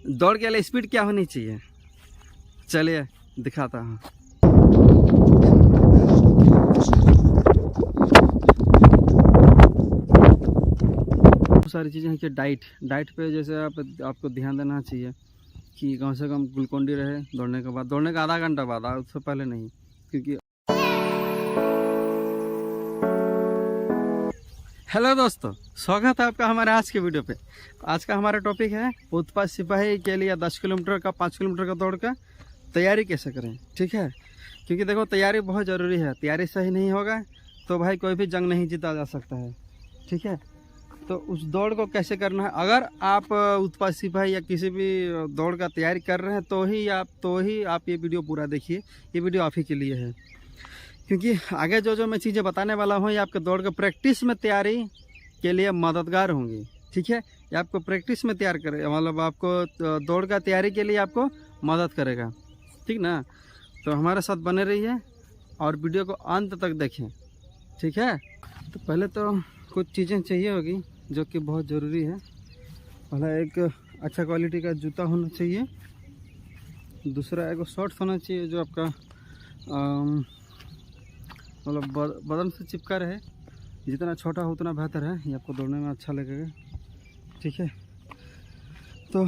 दौड़ के लिए स्पीड क्या होनी चाहिए, चलिए दिखाता हूँ। बहुत सारी चीज़ें हैं कि डाइट पे जैसे आपको ध्यान देना चाहिए कि कम से कम ग्लूकोन डी रहे दौड़ने के बाद, दौड़ने का आधा घंटा बाद, उससे पहले नहीं। क्योंकि हेलो दोस्तों, स्वागत है आपका हमारे आज के वीडियो पे। आज का हमारा टॉपिक है उत्पाद सिपाही के लिए 10 किलोमीटर का 5 किलोमीटर का दौड़ का तैयारी कैसे करें। ठीक है, क्योंकि देखो तैयारी बहुत ज़रूरी है। तैयारी सही नहीं होगा तो भाई कोई भी जंग नहीं जीता जा सकता है। ठीक है, तो उस दौड़ को कैसे करना है, अगर आप उत्पाद सिपाही या किसी भी दौड़ का तैयारी कर रहे हैं तो ही आप ये वीडियो पूरा देखिए। ये वीडियो आप ही के लिए है, क्योंकि आगे जो मैं चीज़ें बताने वाला हूँ ये आपके दौड़ के प्रैक्टिस में तैयारी के लिए मददगार होंगी। ठीक है, ये आपको प्रैक्टिस में तैयार करे, मतलब आपको दौड़ का तैयारी के लिए आपको मदद करेगा। ठीक ना, तो हमारे साथ बने रहिए और वीडियो को अंत तक देखें। ठीक है, तो पहले तो कुछ चीज़ें चाहिए होगी जो कि बहुत ज़रूरी है। पहला एक अच्छा क्वालिटी का जूता होना चाहिए। दूसरा एक शॉर्ट्स होना चाहिए जो आपका मतलब बदन से चिपका रहे। जितना छोटा हो उतना बेहतर है, ये आपको दौड़ने में अच्छा लगेगा। ठीक है, तो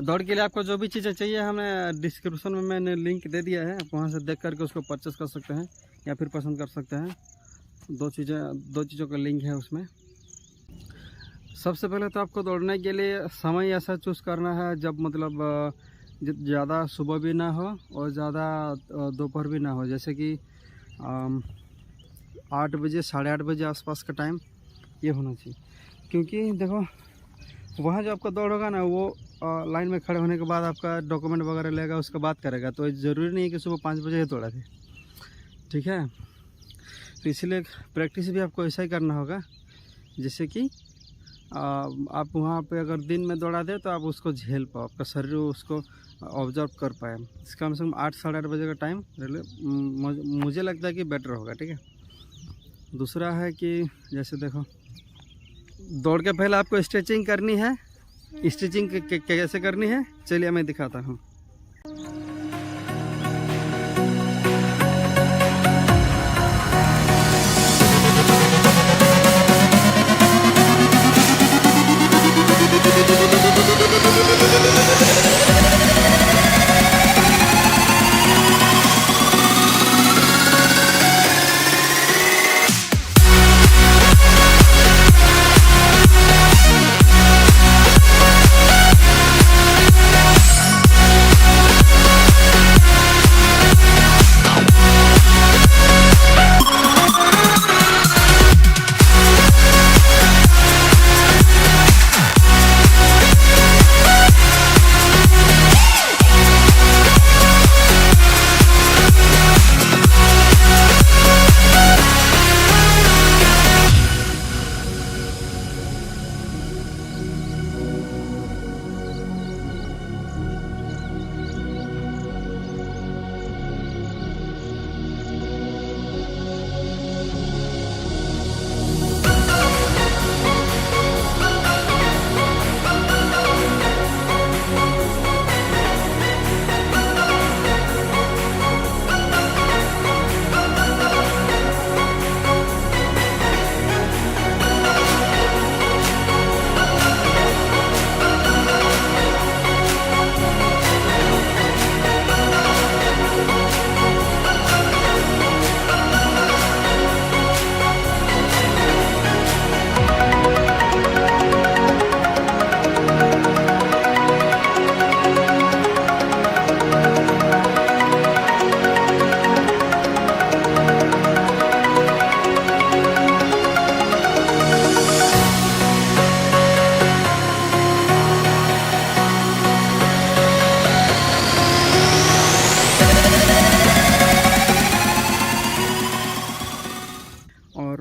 दौड़ के लिए आपको जो भी चीज़ें चाहिए हमें डिस्क्रिप्शन में मैंने लिंक दे दिया है, आप वहाँ से देख करके उसको परचेस कर सकते हैं या फिर पसंद कर सकते हैं। दो चीज़ों का लिंक है उसमें। सबसे पहले तो आपको दौड़ने के लिए समय ऐसा चूज़ करना है जब मतलब ज़्यादा सुबह भी ना हो और ज़्यादा दोपहर भी ना हो। जैसे कि 8 बजे 8:30 बजे आसपास का टाइम ये होना चाहिए। क्योंकि देखो वहाँ जो आपका दौड़ होगा ना, वो लाइन में खड़े होने के बाद आपका डॉक्यूमेंट वगैरह लेगा, उसका बात करेगा। तो ज़रूरी नहीं है कि सुबह 5 बजे ही दौड़ा थे। ठीक है, तो इसीलिए प्रैक्टिस भी आपको ऐसा ही करना होगा। जैसे कि आप वहाँ पे अगर दिन में दौड़ा दे तो आप उसको झेल पाओ, आपका शरीर उसको ऑब्जर्व कर पाए। कम से कम 8 साढ़े 8 बजे का टाइम मुझे लगता है कि बेटर होगा। ठीक है, दूसरा है कि जैसे देखो दौड़ के पहले आपको स्ट्रेचिंग करनी है। स्ट्रेचिंग कैसे करनी है चलिए मैं दिखाता हूँ।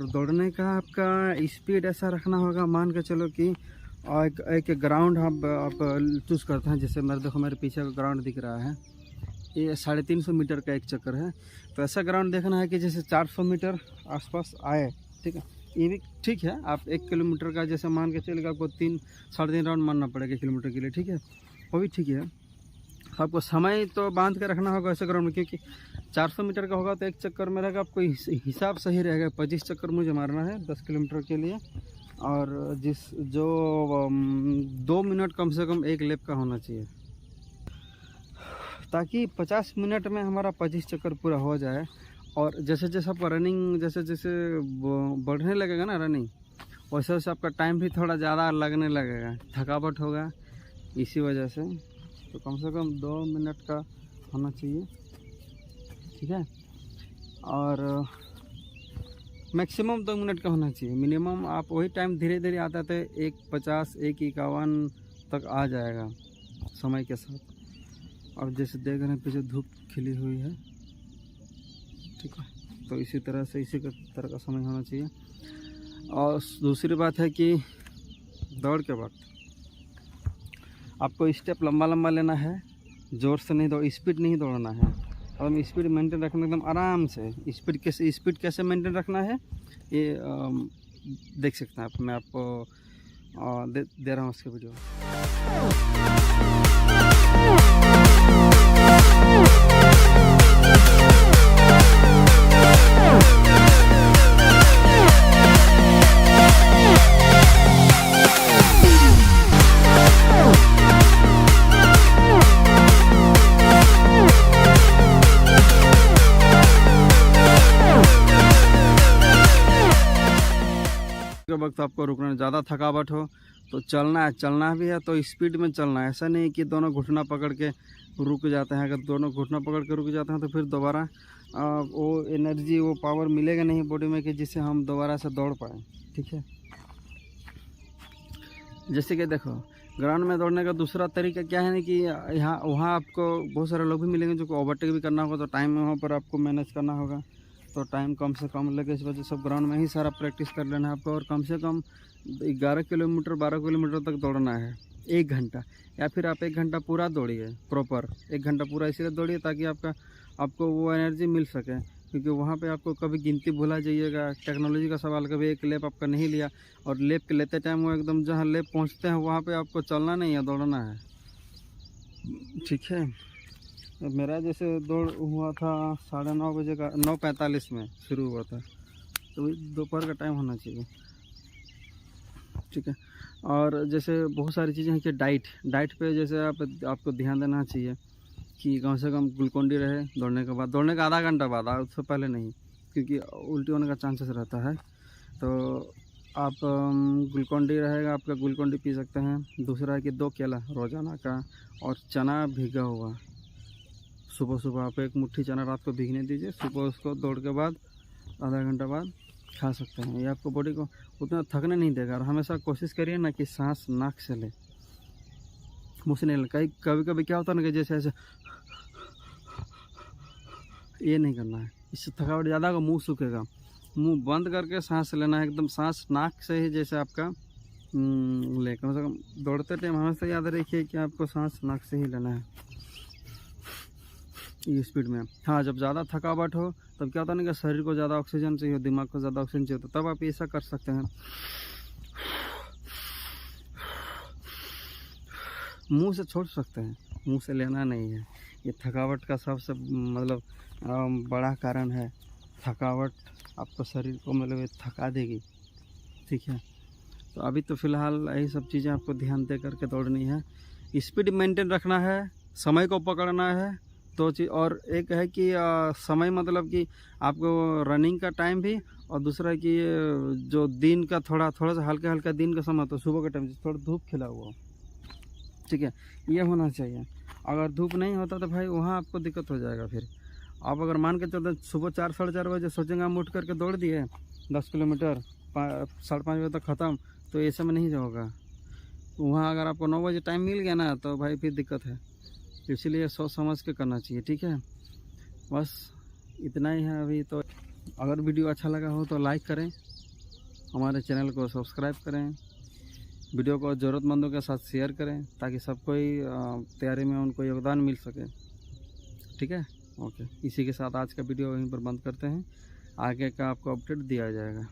दौड़ने का आपका स्पीड ऐसा रखना होगा, मान के चलो कि एक ग्राउंड आप चूज़ करते हैं। जैसे देखो मेरे पीछे का ग्राउंड दिख रहा है, ये 350 मीटर का एक चक्कर है। तो ऐसा ग्राउंड देखना है कि जैसे 400 मीटर आसपास आए। ठीक है, ये भी ठीक है। आप 1 किलोमीटर का जैसे मान के चलेगा, आपको 3-3.5 राउंड मारना पड़ेगा किलोमीटर के लिए, ठीक है, वो भी ठीक है। आपको समय तो बांध के रखना होगा ऐसे ग्राउंड में, क्योंकि 400 मीटर का होगा तो एक चक्कर में रहेगा, आपको हिसाब सही रहेगा। 25 चक्कर मुझे मारना है 10 किलोमीटर के लिए, और जो 2 मिनट कम से कम एक लैप का होना चाहिए, ताकि 50 मिनट में हमारा 25 चक्कर पूरा हो जाए। और जैसे जैसे आपका रनिंग जैसे जैसे बढ़ने लगेगा ना रनिंग, वैसे वैसे आपका टाइम भी थोड़ा ज़्यादा लगने लगेगा, थकावट होगा इसी वजह से। तो कम से कम 2 मिनट का होना चाहिए, ठीक है। और मैक्सिमम 2 मिनट का होना चाहिए, मिनिमम आप वही टाइम धीरे धीरे आता थे 1:50 1:51 तक आ जाएगा समय के साथ। और जैसे देख रहे हैं पीछे धूप खिली हुई है, ठीक है, तो इसी तरह से इसी तरह का समय होना चाहिए। और दूसरी बात है कि दौड़ के वक्त आपको स्टेप लंबा लंबा लेना है, ज़ोर से नहीं स्पीड नहीं दौड़ना है। और हम स्पीड मेंटेन रखना एकदम आराम से। स्पीड कैसे मेंटेन रखना है ये देख सकते हैं आप, मैं आपको दे रहा हूँ उसके वीडियो। वक्त आपको रुकना, ज़्यादा थकावट हो तो चलना भी है तो स्पीड में चलना है। ऐसा नहीं कि दोनों घुटना पकड़ के रुक जाते हैं। अगर दोनों घुटना पकड़ के रुक जाते हैं तो फिर दोबारा वो एनर्जी वो पावर मिलेगा नहीं बॉडी में कि जिससे हम दोबारा से दौड़ पाएँ, ठीक है। जैसे कि देखो ग्राउंड में दौड़ने का दूसरा तरीका क्या है ना कि यहाँ वहाँ आपको बहुत सारे लोग भी मिलेंगे जो को ओवरटेक भी करना होगा, तो टाइम वहाँ पर आपको मैनेज करना होगा, तो टाइम कम से कम लगे। इस वजह से सब ग्राउंड में ही सारा प्रैक्टिस कर लेना है आपको। और कम से कम 11 किलोमीटर 12 किलोमीटर तक दौड़ना है 1 घंटा, या फिर आप 1 घंटा पूरा दौड़िए प्रॉपर 1 घंटा पूरा इसलिए दौड़िए ताकि आपको वो एनर्जी मिल सके। क्योंकि वहाँ पे आपको कभी गिनती भुला जाइएगा। टेक्नोलॉजी का सवाल, कभी एक लेप आपका नहीं लिया और लेप के लेते टाइम वो एकदम जहाँ लेप पहुँचते हैं वहाँ पे आपको चलना नहीं है, दौड़ना है, ठीक है। मेरा जैसे दौड़ हुआ था 9:30 बजे का, 9:45 में शुरू हुआ था, तो दोपहर का टाइम होना चाहिए, ठीक है। और जैसे बहुत सारी चीज़ें हैं कि डाइट पे जैसे आपको ध्यान देना चाहिए कि कम से कम ग्लूकोन-डी रहे दौड़ने के बाद, दौड़ने का आधा घंटा बाद, उससे पहले नहीं, क्योंकि उल्टी होने का चांसेस रहता है। तो आप ग्लूकोन-डी रहेगा आपका, ग्लूकोन-डी पी सकते हैं। दूसरा है कि 2 केला रोज़ाना का, और चना भीगा हुआ सुबह सुबह आप 1 मुट्ठी चना रात को भीगने दीजिए, सुबह उसको दौड़ के बाद आधा घंटा बाद खा सकते हैं। ये आपको बॉडी को उतना थकने नहीं देगा। और हमेशा कोशिश करिए ना कि सांस नाक से ले, मुँह से नहीं ले। कभी कभी क्या होता है ना कि जैसे ऐसे ये नहीं करना है, इससे थकावट ज़्यादा होगा, मुँह सूखेगा। मुँह बंद करके सांस लेना है, एकदम सांस नाक से ही जैसे आपका ले। कम से कम दौड़ते टाइम हमेशा याद रखिए कि आपको सांस नाक से ही लेना है ये स्पीड में। हाँ, जब ज़्यादा थकावट हो तब क्या होता है ना कि शरीर को ज़्यादा ऑक्सीजन चाहिए, दिमाग को ज़्यादा ऑक्सीजन चाहिए, तो तब आप ऐसा कर सकते हैं। मुंह से छोड़ सकते हैं, मुंह से लेना नहीं है। ये थकावट का सबसे मतलब बड़ा कारण है। थकावट आपको शरीर को मतलब ये थका देगी, ठीक है। तो अभी तो फ़िलहाल यही सब चीज़ें आपको ध्यान दे करके दौड़नी है। स्पीड मेंटेन रखना है, समय को पकड़ना है, 2 चीज़। और एक है कि समय मतलब कि आपको रनिंग का टाइम भी, और दूसरा है कि जो दिन का थोड़ा सा हल्का दिन का समय, तो सुबह के टाइम थोड़ा धूप खिला हुआ, ठीक है, ये होना चाहिए। अगर धूप नहीं होता तो भाई वहाँ आपको दिक्कत हो जाएगा। फिर आप अगर मान के चलते सुबह 4-4:30 बजे सोचेंगे हम उठ करके दौड़ दिए 10 किलोमीटर 5:30 बजे तक ख़त्म, तो ऐसे में नहीं होगा। वहाँ अगर आपको 9 बजे टाइम मिल गया ना तो भाई फिर दिक्कत है। इसलिए सोच समझ के करना चाहिए, ठीक है। बस इतना ही है अभी तो। अगर वीडियो अच्छा लगा हो तो लाइक करें, हमारे चैनल को सब्सक्राइब करें, वीडियो को ज़रूरतमंदों के साथ शेयर करें ताकि सबको ही तैयारी में उनको योगदान मिल सके, ठीक है। ओके, इसी के साथ आज का वीडियो यहीं पर बंद करते हैं। आगे का आपको अपडेट दिया जाएगा।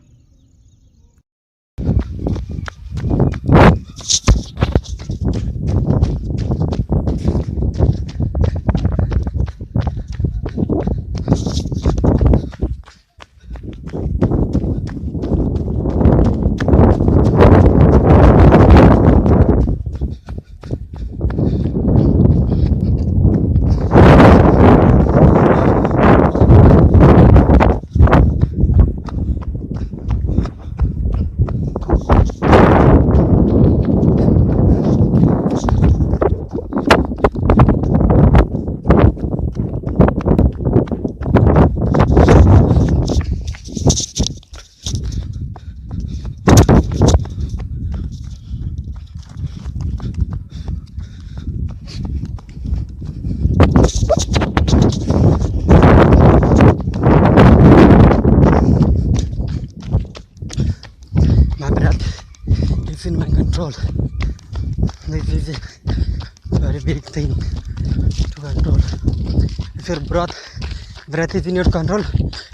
control. This is a very big thing to control. If your breath is in your control,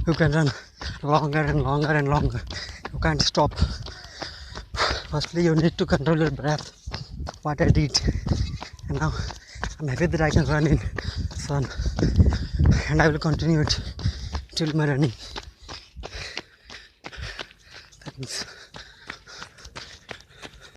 you can run longer and longer and longer. You can't stop. Firstly, you need to control your breath. What I did, and now I'm happy that I can run in sun, and I will continue it till my running. Thanks.